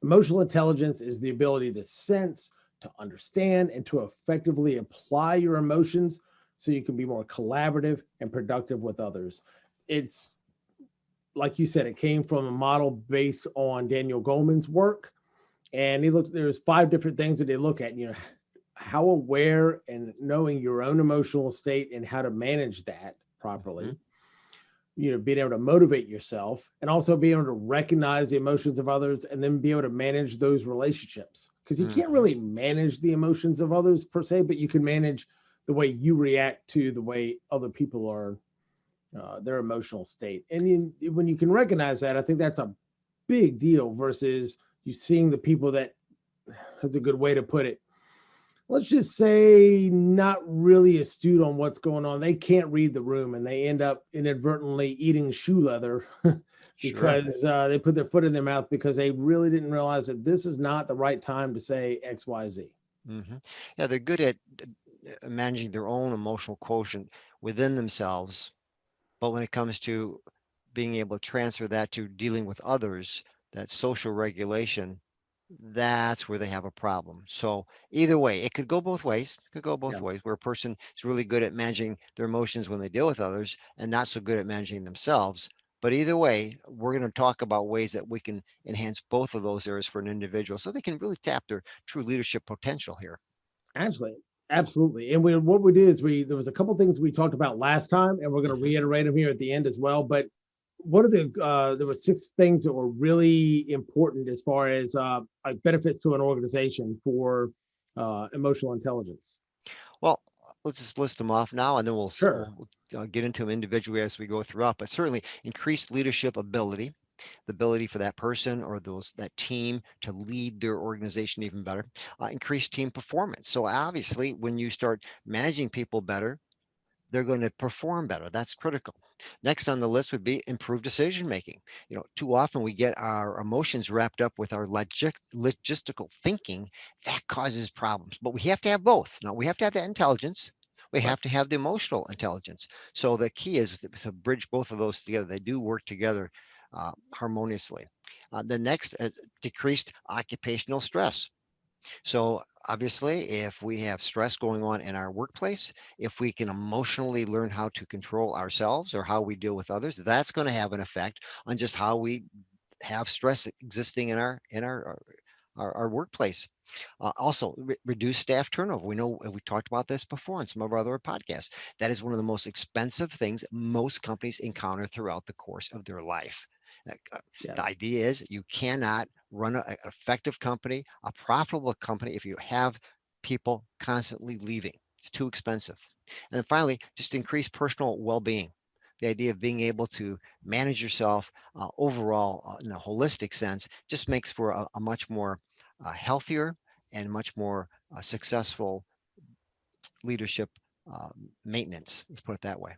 Emotional intelligence is the ability to sense, to understand, and to effectively apply your emotions so you can be more collaborative and productive with others. It's like you said, it came from a model based on Daniel Goleman's work. And he looked, there's five different things that they look at, how aware and knowing your own emotional state and how to manage that Hmm. properly, being able to motivate yourself and also being able to recognize the emotions of others and then be able to manage those relationships. Because you can't Hmm. really manage the emotions of others per se, but you can manage the way you react to the way other people are, their emotional state. And when you can recognize that, I think that's a big deal versus you seeing the people that, that's a good way to put it, let's just say not really astute on what's going on. They can't read the room and they end up inadvertently eating shoe leather Sure. because they put their foot in their mouth because they really didn't realize that this is not the right time to say XYZ. Hmm. Yeah, they're good at managing their own emotional quotient within themselves. But when it comes to being able to transfer that to dealing with others, that social regulation, that's where they have a problem. So either way, it could go both ways. It could go both Yeah, ways, where a person is really good at managing their emotions when they deal with others and not so good at managing themselves. But either way, we're going to talk about ways that we can enhance both of those areas for an individual so they can really tap their true leadership potential here. actually, absolutely. And what we did is there was a couple things we talked about last time, and we're going to Hmm. reiterate them here at the end as well. But what are there were six things that were really important as far as like benefits to an organization for emotional intelligence. Well, let's just list them off now, and then Sure. we'll get into them individually as we go throughout. But certainly, increased leadership ability, the ability for that person or that team to lead their organization even better. Increased team performance. So obviously, when you start managing people better, they're going to perform better. That's critical. Next on the list would be improved decision making. Too often we get our emotions wrapped up with our logistical thinking. That causes problems. But we have to have both. Now, we have to have the intelligence. We Right. have to have the emotional intelligence. So the key is to bridge both of those together. They do work together harmoniously. The next is decreased occupational stress. So obviously, if we have stress going on in our workplace, if we can emotionally learn how to control ourselves or how we deal with others, that's going to have an effect on just how we have stress existing in our workplace. Also, reduce staff turnover. We know we talked about this before in some of our other podcasts. That is one of the most expensive things most companies encounter throughout the course of their life. The Yes. idea is you cannot run an effective company, a profitable company, if you have people constantly leaving. It's too expensive. And then finally, just increase personal well-being. The idea of being able to manage yourself overall in a holistic sense just makes for a much more healthier and much more successful leadership uh, maintenance. Let's put it that way.